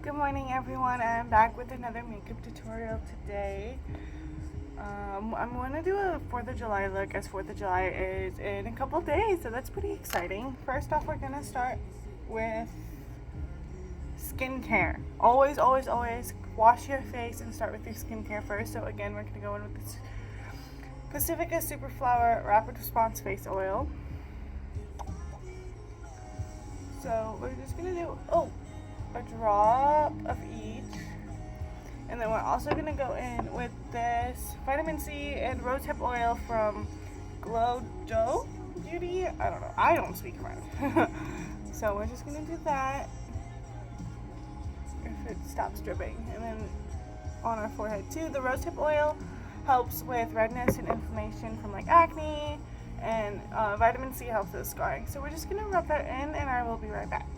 Good morning everyone, I'm back with another makeup tutorial today. I'm going to do a 4th of July look, as 4th of July is in a couple days, so that's pretty exciting. First off, we're going to start with skincare. Always wash your face and start with your skincare first. So again, we're going to go in with this Pacifica Superflower Rapid Response Face Oil. So we're just going to do a drop of each. And then we're also going to go in with this vitamin C and rosehip oil from Glow Dough Beauty. I don't know. I don't speak French. So we're just going to do that. If it stops dripping. And then on our forehead too. The rosehip oil helps with redness and inflammation from like acne. And vitamin C helps with scarring. So we're just going to rub that in and I will be right back.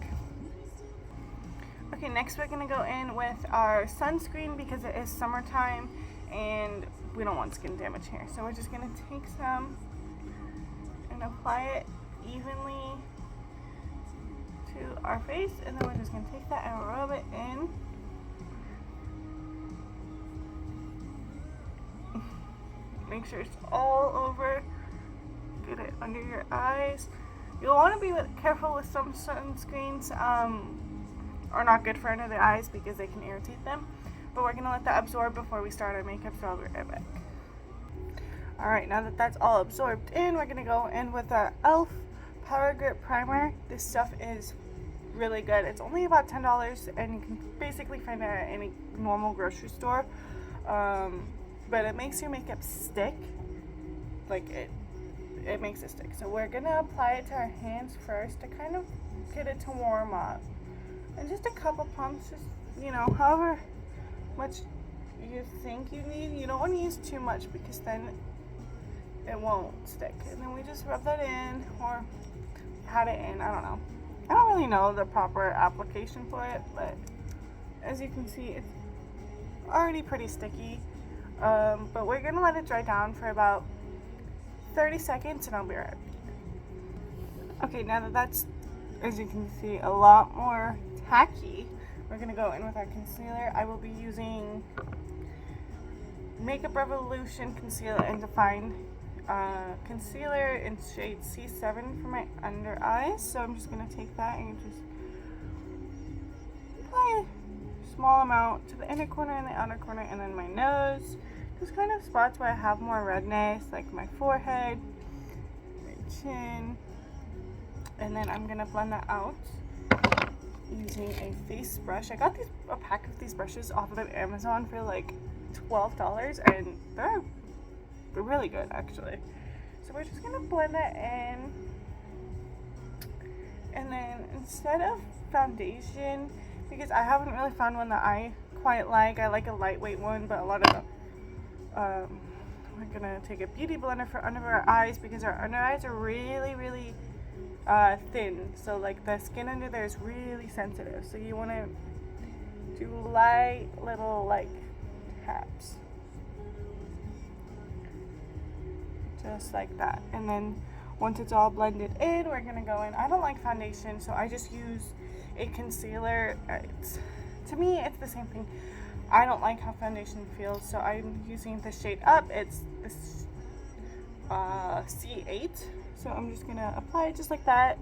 Okay, next we're going to go in with our sunscreen because it is summertime and we don't want skin damage here. So we're just going to take some and apply it evenly to our face, and then we're just going to take that and rub it in. Make sure it's all over. Get it under your eyes. You'll want to be careful with some sunscreens. Are not good for under the eyes because they can irritate them. But we're going to let that absorb before we start our makeup, so I'll be right back. Alright, now that that's all absorbed in, we're going to go in with our e.l.f. Power Grip Primer. This stuff is really good. It's only about $10 and you can basically find it at any normal grocery store. But it makes your makeup stick. Like it makes it stick. So we're going to apply it to our hands first to kind of get it to warm up. And just a couple pumps, just, however much you think you need. You don't want to use too much because then it won't stick. And then we just rub that in or pat it in. I don't know. I don't really know the proper application for it, but as you can see, it's already pretty sticky. But we're going to let it dry down for about 30 seconds and I'll be right back. Okay, now that that's, as you can see, a lot more tacky, we're going to go in with our concealer. I will be using Makeup Revolution Conceal and Define concealer in shade C7 for my under eyes. So I'm just going to take that and just apply a small amount to the inner corner and the outer corner and then my nose. Just kind of spots where I have more redness, like my forehead, my chin. And then I'm going to blend that out using a face brush. I got a pack of these brushes off of Amazon for like $12 and they're really good actually. So we're just going to blend that in. And then instead of foundation, because I haven't really found one that I quite like. I like a lightweight one, but a lot of we're going to take a beauty blender for under our eyes because our under eyes are really thin, so like the skin under there is really sensitive, so you want to do light little like taps just like that. And then once it's all blended in, we're gonna go in. I don't like foundation, so I just use a concealer. To me it's the same thing. I don't like how foundation feels, so I'm using the shade Up. It's this C8. So I'm just going to apply it just like that.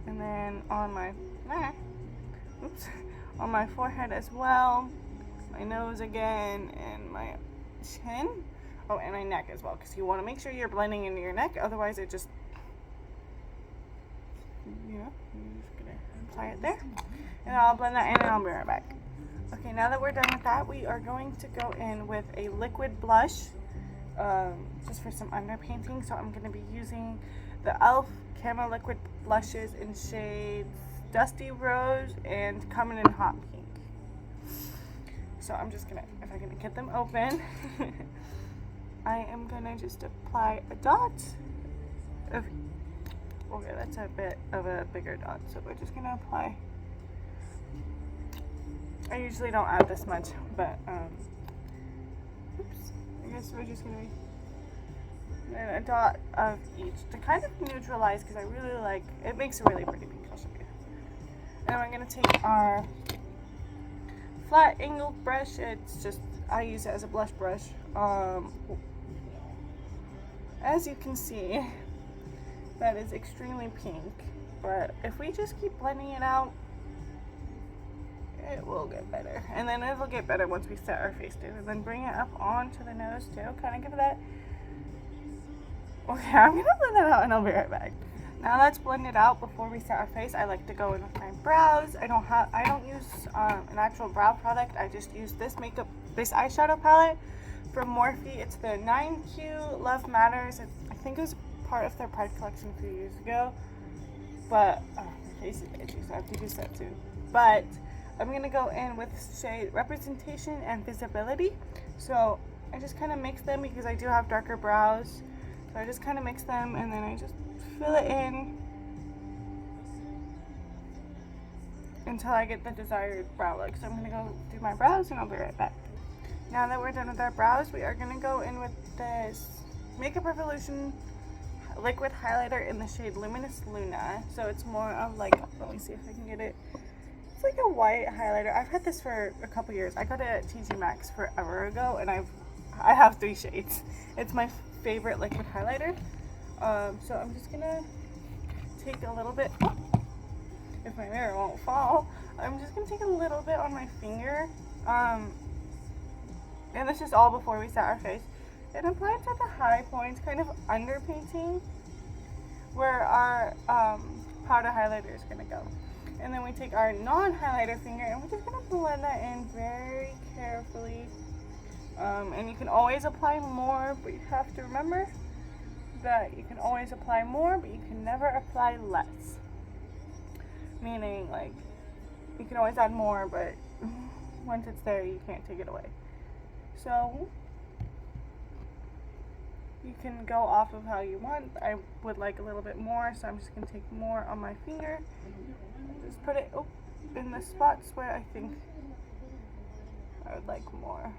And then on my forehead as well. My nose again and my chin. Oh, and my neck as well, because you want to make sure you're blending into your neck. Otherwise it just, I'm just going to apply it there. And I'll blend that in and I'll be right back. Okay, now that we're done with that, we are going to go in with a liquid blush. Just for some underpainting, so I'm going to be using the e.l.f. Camo Liquid Blushes in shades Dusty Rose and Coming in Hot Pink. So I'm just going to, if I can get them open, I am going to just apply a dot of, okay, that's a bit of a bigger dot, so we're just going to apply, I usually don't add this much, but, oops, I guess we're just going to be and a dot of each to kind of neutralize, because I really like, it makes a really pretty pink. I'll show you. And we're going to take our flat angled brush. It's just, I use it as a blush brush. As you can see, that is extremely pink. But if we just keep blending it out, it will get better. And then it'll get better once we set our face down. And then bring it up onto the nose too. Kind of give it that. Okay, I'm going to blend that out and I'll be right back. Now that's blended out. Before we set our face, I like to go in with my brows. I don't use an actual brow product. I just use this eyeshadow palette from Morphe. It's the 9Q Love Matters. I think it was part of their Pride collection a few years ago. But, my face is itchy, so I have to do that too. But I'm going to go in with shade Representation and Visibility. So I just kind of mix them because I do have darker brows. So I just kind of mix them and then I just fill it in until I get the desired brow look. So I'm going to go do my brows and I'll be right back. Now that we're done with our brows, we are going to go in with this Makeup Revolution liquid highlighter in the shade Luminous Luna. So it's more of like, let me see if I can get it. It's like a white highlighter. I've had this for a couple years. I got it at TJ Maxx forever ago and I have 3 shades. It's my favorite liquid highlighter. So I'm just gonna take a little bit, if my mirror won't fall, I'm just gonna take a little bit on my finger, and this is all before we set our face, and apply it to the high points, kind of underpainting where our powder highlighter is gonna go. And then we take our non-highlighter finger and we're just gonna blend that in very carefully. And you can always apply more, but you have to remember that you can always apply more, but you can never apply less. Meaning, like, you can always add more, but once it's there, you can't take it away. So, you can go off of how you want. I would like a little bit more, so I'm just going to take more on my finger. Just put it in the spots where I think I would like more.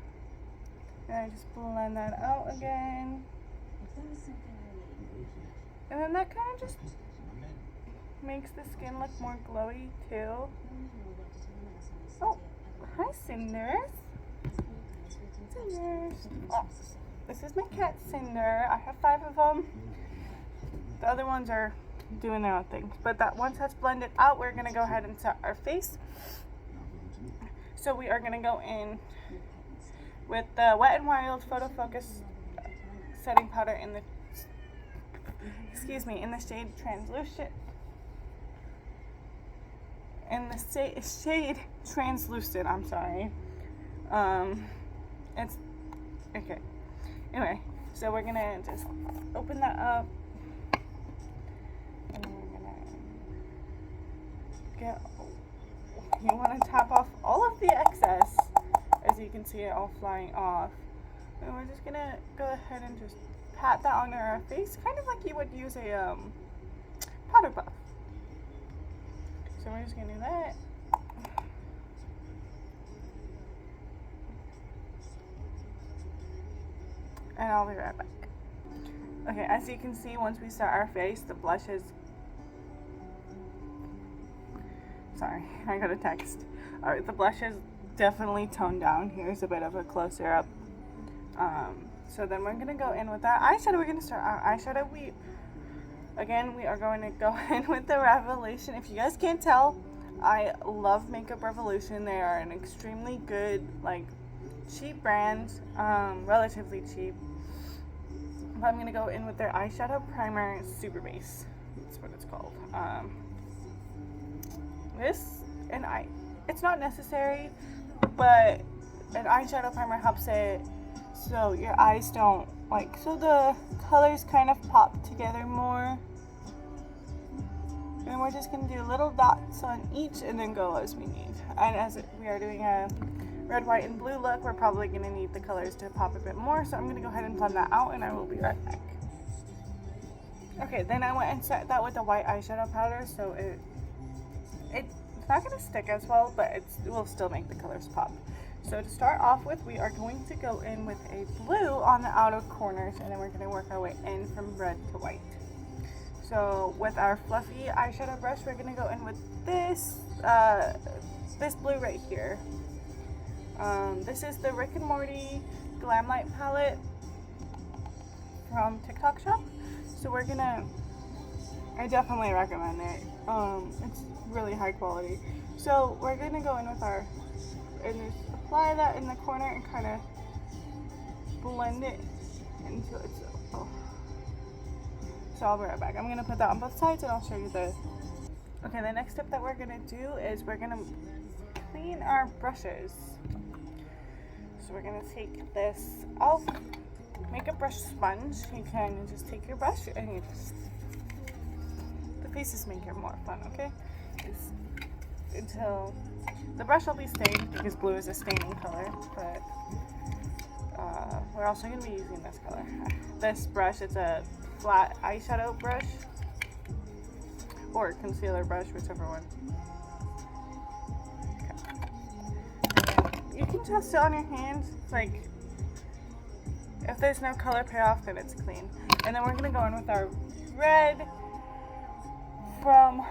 And I just blend that out again. And then that kind of just makes the skin look more glowy too. Oh, hi Cinders. Oh, this is my cat Cinder. I have 5 of them. The other ones are doing their own things. But that once that's blended out, we're going to go ahead and set our face. So we are going to go in with the Wet n Wild Photo Focus setting powder in the shade Translucent. In the shade Translucent, I'm sorry. It's okay. Anyway, so we're gonna just open that up. And we're gonna you want to tap off all of the excess, as you can see it all flying off. And we're just gonna go ahead and just pat that onto our face, kind of like you would use a powder puff. So we're just gonna do that. And I'll be right back. Okay, as you can see, once we set our face, the blush is... Sorry, I got a text. Alright, the blush is definitely toned down. Here's a bit of a closer up. So then we're going to go in with that eyeshadow. We're going to start our eyeshadow. We are going to go in with the Revolution. If you guys can't tell, I love Makeup Revolution. They are an extremely good, like, cheap brand, relatively cheap. But I'm going to go in with their eyeshadow primer, Super Base. That's what it's called. It's not necessary, but an eyeshadow primer helps it so your eyes don't, so the colors kind of pop together more. And we're just going to do little dots on each and then go as we need. And as we are doing a red, white, and blue look, we're probably going to need the colors to pop a bit more. So I'm going to go ahead and blend that out and I will be right back. Okay, then I went and set that with a white eyeshadow powder, so it's not going to stick as well, but it will still make the colors pop. So to start off with, we are going to go in with a blue on the outer corners, and then we're going to work our way in from red to white. So with our fluffy eyeshadow brush, we're going to go in with this this blue right here. This is the Rick and Morty Glam Light palette from TikTok Shop. So I definitely recommend it. It's really high quality. So we're gonna go in with and just apply that in the corner and kind of blend it into it. So I'll be right back. I'm gonna put that on both sides and I'll show you Okay, the next step that we're gonna do is we're gonna clean our brushes. So we're gonna take this make a brush sponge. You can just take your brush and you just, the pieces make it more fun, okay? Until the brush will be stained because blue is a staining color, but we're also going to be using this color. This brush, it's a flat eyeshadow brush or concealer brush, whichever one. Okay. You can test it on your hands, like if there's no color payoff, then it's clean. And then we're going to go in with our red from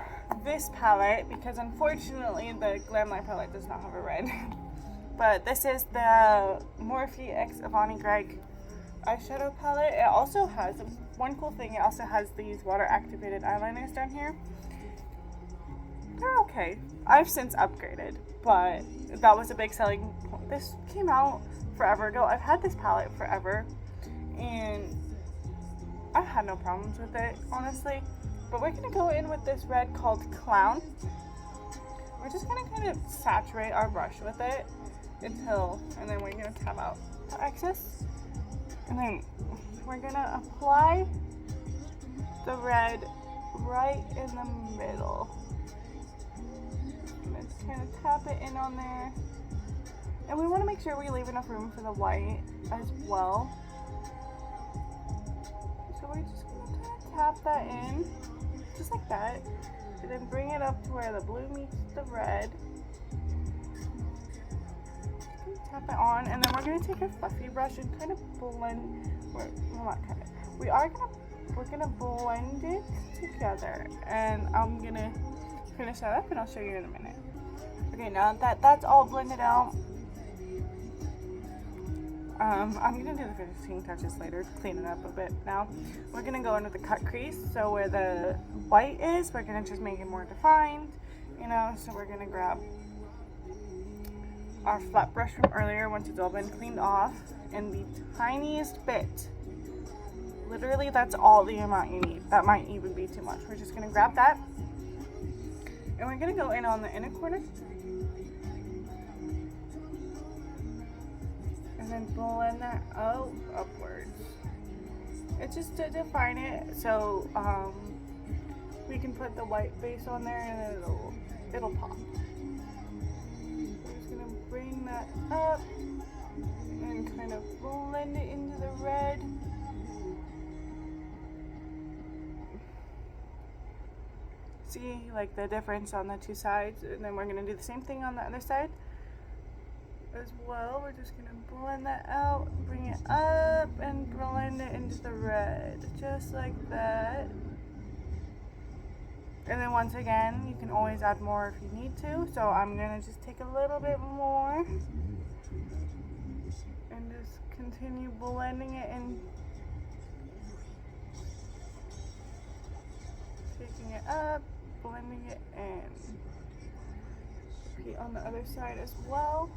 this palette, because unfortunately the Glam Light palette does not have a red. But this is the Morphe x Avani Greg eyeshadow palette. It also has, one cool thing, it also has these water activated eyeliners down here. They're okay. I've since upgraded, but that was a big selling point. This came out forever ago. I've had this palette forever and I've had no problems with it, honestly. But we're going to go in with this red called Clown. We're just going to kind of saturate our brush with it and then we're going to tap out the excess. And then we're going to apply the red right in the middle. Let's kind of tap it in on there. And we want to make sure we leave enough room for the white as well. So we're just going to kind of tap that in. Just like that, and then bring it up to where the blue meets the red. Tap it on, and then we're going to take a fluffy brush and kind of blend. We're gonna blend it together, and I'm gonna finish that up, and I'll show you in a minute. Okay, now that that's all blended out, I'm going to do the finishing touches later, clean it up a bit. Now, we're going to go in with the cut crease. So where the white is, we're going to just make it more defined, you know. So we're going to grab our flat brush from earlier once it's all been cleaned off, and the tiniest bit, literally that's all the amount you need. That might even be too much. We're just going to grab that, and we're going to go in on the inner corner. And then blend that out upwards. It's just to define it, so we can put the white base on there and then it'll pop. We're just gonna bring that up and kind of blend it into the red. See, like the difference on the two sides, and then we're gonna do the same thing on the other side as well. We're just gonna blend that out, bring it up, and blend it into the red, just like that. And then once again, you can always add more if you need to. So I'm gonna just take a little bit more and just continue blending it in, taking it up, blending it in. Repeat on the other side as well.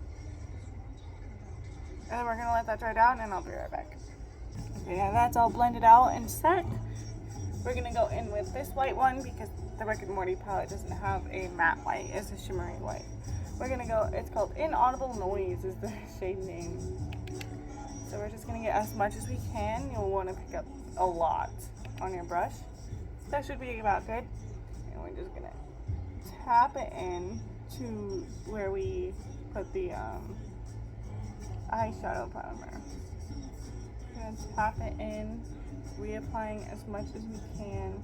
And then we're going to let that dry down, and I'll be right back. Okay, now that's all blended out and set. We're going to go in with this white one because the Rick and Morty palette doesn't have a matte white. It's a shimmery white. We're going to go, it's called Inaudible Noise is the shade name. So we're just going to get as much as we can. You'll want to pick up a lot on your brush. That should be about good. And we're just going to tap it in to where we put the eyeshadow primer. We're going to tap it in, reapplying as much as we can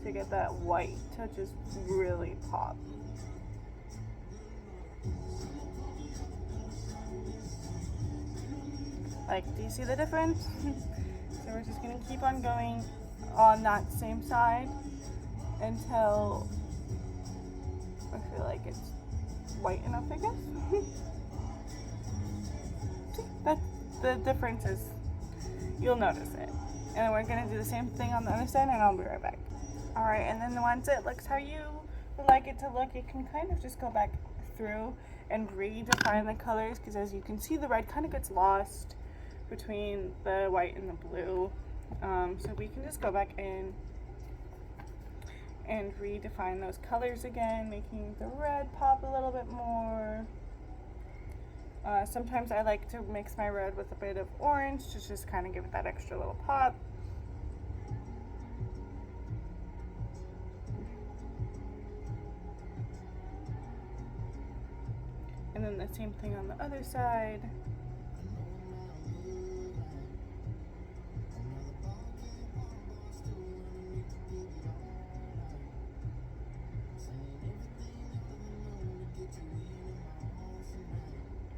to get that white to just really pop. Like, do you see the difference? So we're just going to keep on going on that same side until, feel like it's white enough, I guess. See, that's the difference is, you'll notice it. And then we're gonna do the same thing on the other side, and I'll be right back. Alright, and then once it looks how you would like it to look, you can kind of just go back through and redefine the colors, because as you can see, the red kind of gets lost between the white and the blue. So we can just go back in and redefine those colors again, making the red pop a little bit more. Sometimes I like to mix my red with a bit of orange to just kind of give it that extra little pop. And then the same thing on the other side.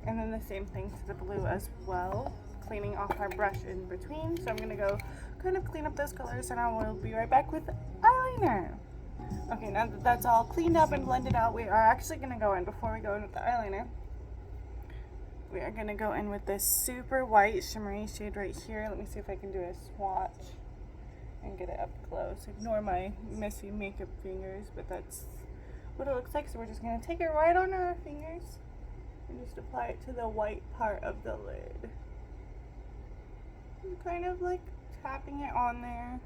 And then the same thing to the blue as well, cleaning off our brush in between. So I'm gonna go kind of clean up those colors, and I will be right back with eyeliner. Okay, now that that's all cleaned up and blended out, we are actually gonna go in, before we go in with the eyeliner, we are gonna go in with this super white shimmery shade right here. Let me see if I can do a swatch and get it up close. Ignore my messy makeup fingers, but that's what it looks like. So we're just gonna take it right on our fingers and just apply it to the white part of the lid. And kind of like tapping it on there.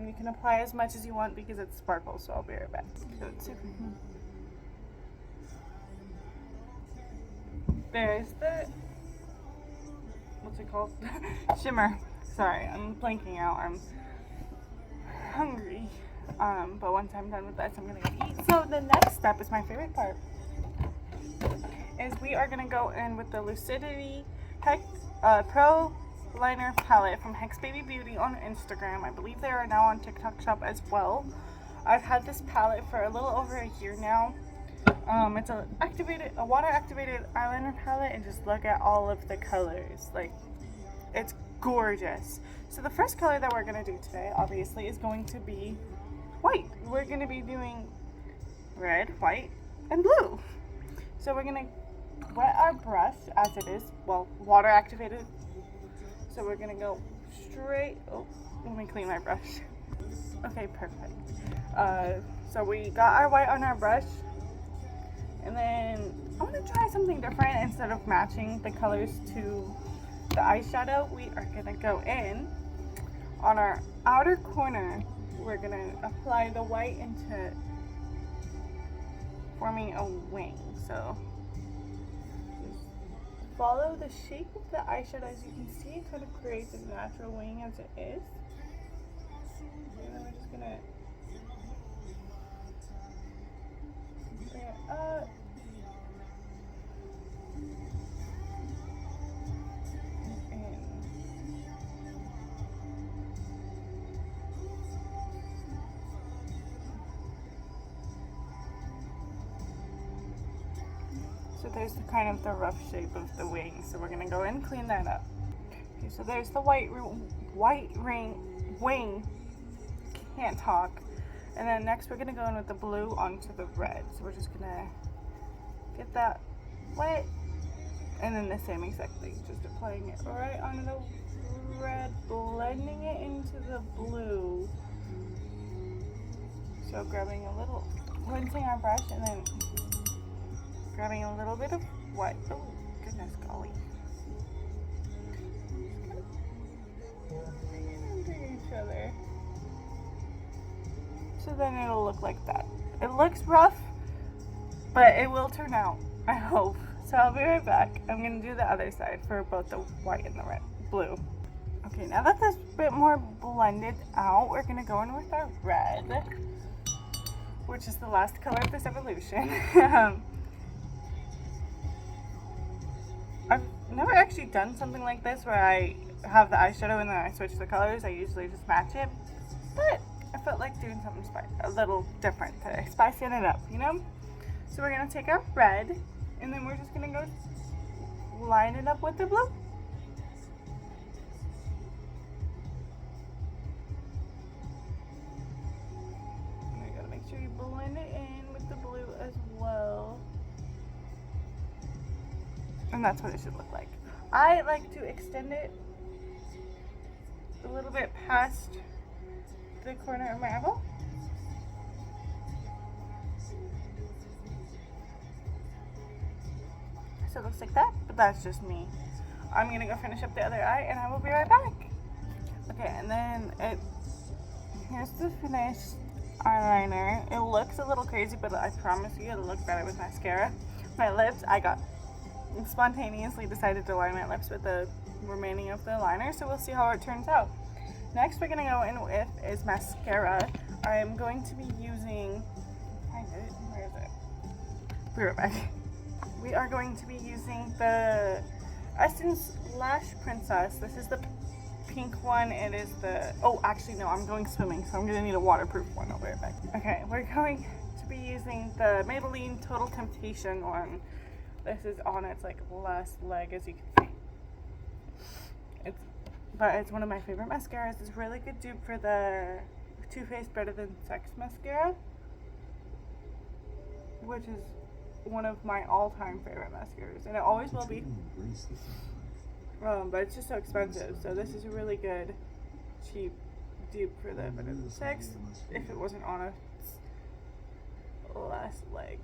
You can apply as much as you want because it sparkles, so I'll be right back. There's the, what's it called? Shimmer. Sorry, I'm blanking out. I'm hungry. But once I'm done with this, I'm gonna go eat. So the next step is my favorite part. Is we are going to go in with the Lucidity Pro Liner Palette from Hex Baby Beauty on Instagram. I believe they are now on TikTok Shop as well. I've had this palette for a little over a year now. It's a water activated eyeliner palette, and just look at all of the colors. Like, it's gorgeous. So the first color that we're going to do today, obviously, is going to be white. We're going to be doing red, white, and blue. So we're going to wet our brush as it is, well, water activated. So we're gonna go straight, oh, let me clean my brush. Okay, perfect. So we got our white on our brush, and then I'm gonna try something different. Instead of matching the colors to the eyeshadow, we are gonna go in on our outer corner. We're gonna apply the white into forming a wing. So follow the shape of the eyeshadow. As you can see, it kind of creates a natural wing as it is. And then we're just gonna bring it up. So there's the kind of the rough shape of the wing. So we're gonna go in and clean that up. Okay, so there's the white wing. Can't talk. And then next we're gonna go in with the blue onto the red. So we're just gonna get that wet, and then the same exact thing, just applying it right onto the red, blending it into the blue. So grabbing a little, rinsing our brush, and then grabbing a little bit of white. Oh, goodness golly. Into each other. So then it'll look like that. It looks rough, but it will turn out, I hope. So I'll be right back. I'm gonna do the other side for both the white and the red, blue. Okay, now that that's a bit more blended out, we're gonna go in with our red, which is the last color of this evolution. I've never actually done something like this where I have the eyeshadow and then I switch the colors. I usually just match it, but I felt like doing something a little different to spice it up, you know? So we're gonna take our red, and then we're just gonna go line it up with the blue. And you gotta make sure you blend it in with the blue as well. And that's what it should look like. I like to extend it a little bit past the corner of my eyeball. So it looks like that, but that's just me. I'm gonna go finish up the other eye and I will be right back. Okay, and then here's the finished eyeliner. It looks a little crazy, but I promise you it'll look better with mascara. My lips, I spontaneously decided to line my lips with the remaining of the liner, so we'll see how it turns out. Next we're gonna go in with is mascara. I'm going to be using, where is it? Be right back. We are going to be using the Essence Lash Princess. This is the pink one. It is the, oh actually no, I'm going swimming, so I'm gonna need a waterproof one. I'll be right back. Okay, we're going to be using the Maybelline Total Temptation one. This is on its like last leg, as you can see. It's one of my favorite mascaras. It's a really good dupe for the Too Faced Better Than Sex mascara, which is one of my all-time favorite mascaras, and it always will be. But it's just so expensive, so this is a really good cheap dupe for the Better Than Sex if it wasn't on its last leg.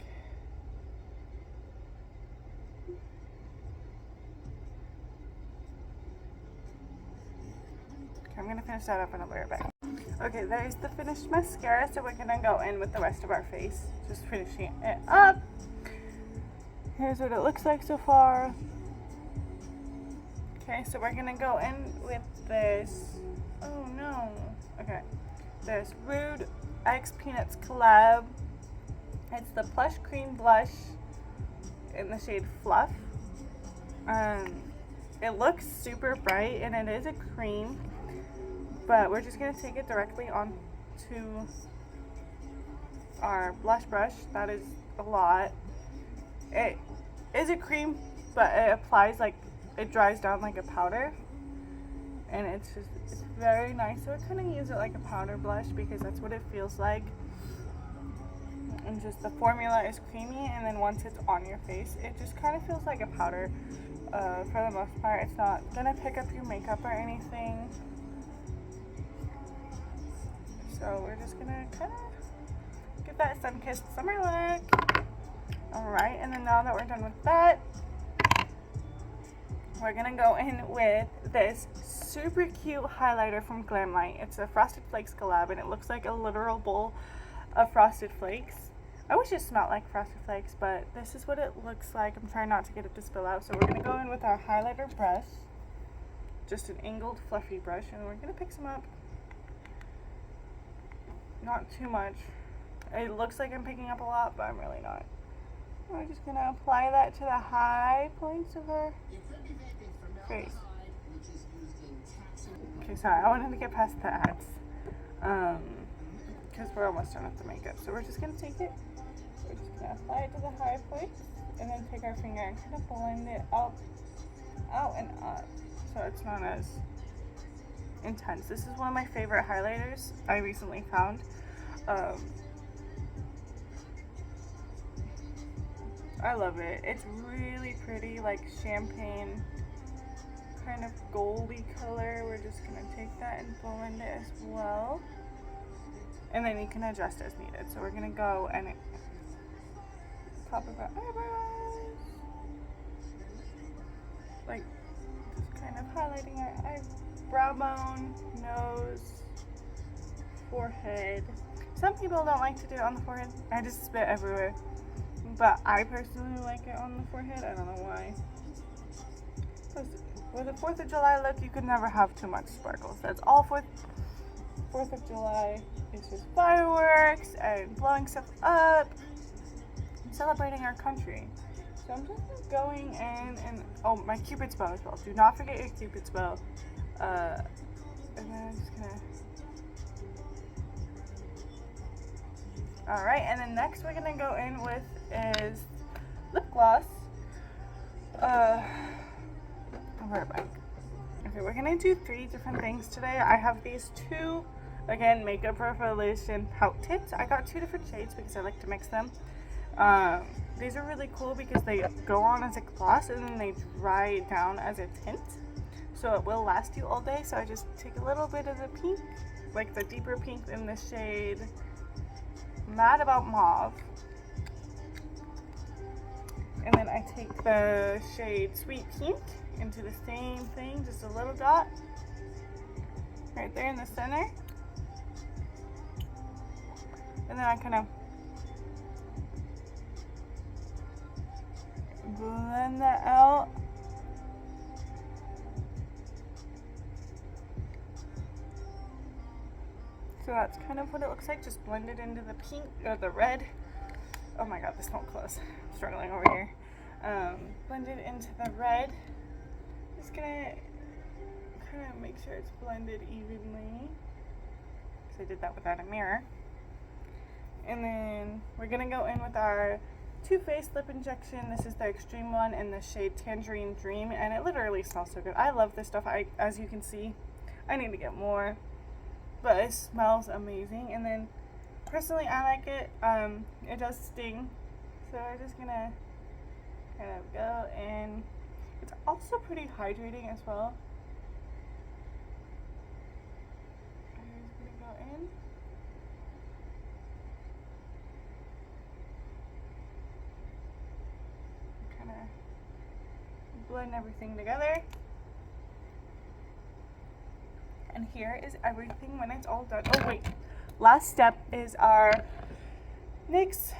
Okay, I'm gonna finish that up and I'll be right back. Okay, there's the finished mascara, so we're gonna go in with the rest of our face, just finishing it up. Here's what it looks like so far. Okay, so we're gonna go in with this, oh no, okay, this Rude X Peanuts Collab. It's the Plush Cream Blush in the shade Fluff. It looks super bright and it is a cream, but we're just gonna take it directly onto our blush brush. That is a lot. It is a cream, but it applies like, it dries down like a powder, and it's very nice. So I kind of use it like a powder blush because that's what it feels like. And just the formula is creamy, and then once it's on your face, it just kind of feels like a powder. For the most part, it's not gonna pick up your makeup or anything. So we're just gonna kind of give that sun-kissed summer look. Alright, and then now that we're done with that, we're gonna go in with this super cute highlighter from Glamlite. It's a Frosted Flakes collab, and it looks like a literal bowl of Frosted Flakes. I wish it smelled like Frosted Flakes, but this is what it looks like. I'm trying not to get it to spill out. So we're gonna go in with our highlighter brush, just an angled fluffy brush, and we're gonna pick some up. Not too much. It looks like I'm picking up a lot, but I'm really not. We're just gonna apply that to the high points of her face. Okay, sorry, I wanted to get past the ads, because we're almost done with the makeup. So we're just gonna take it, we're just gonna apply it to the high points, and then take our finger and kind of blend it out and up, so it's not as intense. This is one of my favorite highlighters I recently found. I love it. It's really pretty, like champagne kind of goldy color. We're just gonna take that and blend it as well, and then you can adjust as needed. So we're gonna go and top of our eyebrows, like just kind of highlighting our eyebrow bone, nose, forehead. Some people don't like to do it on the forehead. I just spit everywhere. But I personally like it on the forehead. I don't know why. With a 4th of July look, you could never have too much sparkles. That's all 4th of July. It's just fireworks and blowing stuff up and celebrating our country. So I'm just going in and, oh, my Cupid's bow as well. Do not forget your Cupid's bow. And then I'm just gonna. Alright, and then next we're gonna go in with is lip gloss. I'll be right back. Okay, we're gonna do 3 different things today. I have these 2, again, Makeup Revolution Pout Tips. I got 2 different shades because I like to mix them. These are really cool because they go on as a gloss and then they dry down as a tint. So it will last you all day. So I just take a little bit of the pink, like the deeper pink in the shade Mad About Mauve. And then I take the shade Sweet Pink into the same thing, just a little dot right there in the center. And then I kind of blend that out. So that's kind of what it looks like, just blended into the pink or the red. Oh my god, this won't close. I'm struggling over here. Blended into the red. Just gonna kind of make sure it's blended evenly, because I did that without a mirror. And then we're gonna go in with our Too Faced lip injection. This is the extreme one in the shade Tangerine Dream, and it literally smells so good. I love this stuff. As you can see, I need to get more, but it smells amazing. And then personally, I like it. It does sting, so we're just gonna kind of go in. It's also pretty hydrating as well. I'm just gonna go in. Kind of blend everything together. And here is everything when it's all done. Oh wait, last step is our NYX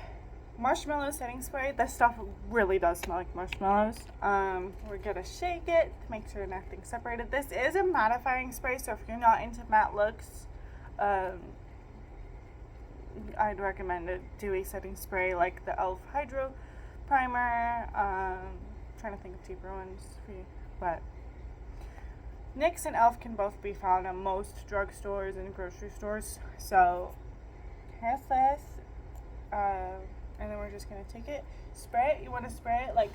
Marshmallow Setting Spray. This stuff really does smell like marshmallows. We're gonna shake it to make sure nothing's separated. This is a mattifying spray, so if you're not into matte looks, I'd recommend a dewy setting spray like the e.l.f. Hydro Primer. Trying to think of cheaper ones for you, but NYX and e.l.f. can both be found in most drugstores and grocery stores. So here's this, and then we're just gonna take it, spray it. You want to spray it like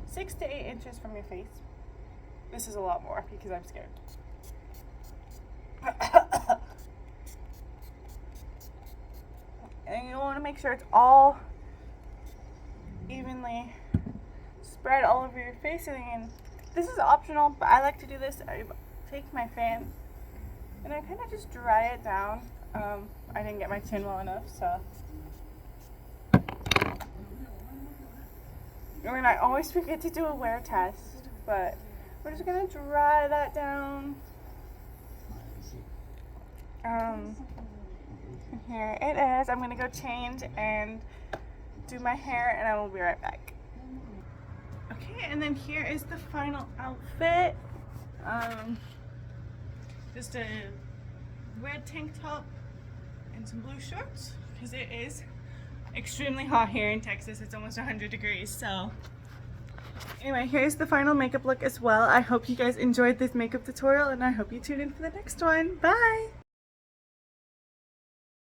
6 to 8 inches from your face. This is a lot more because I'm scared. And you want to make sure it's all evenly spread all over your face. And this is optional, but I like to do this. I take my fan and I kind of just dry it down. I didn't get my chin well enough, so. I mean, I always forget to do a wear test, but we're just gonna dry that down. Here it is. I'm gonna go change and do my hair, and I will be right back. Okay, and then here is the final outfit. Just a red tank top and some blue shorts, because it is extremely hot here in Texas. It's almost 100 degrees, so anyway, here's the final makeup look as well. I hope you guys enjoyed this makeup tutorial, and I hope you tune in for the next one. Bye!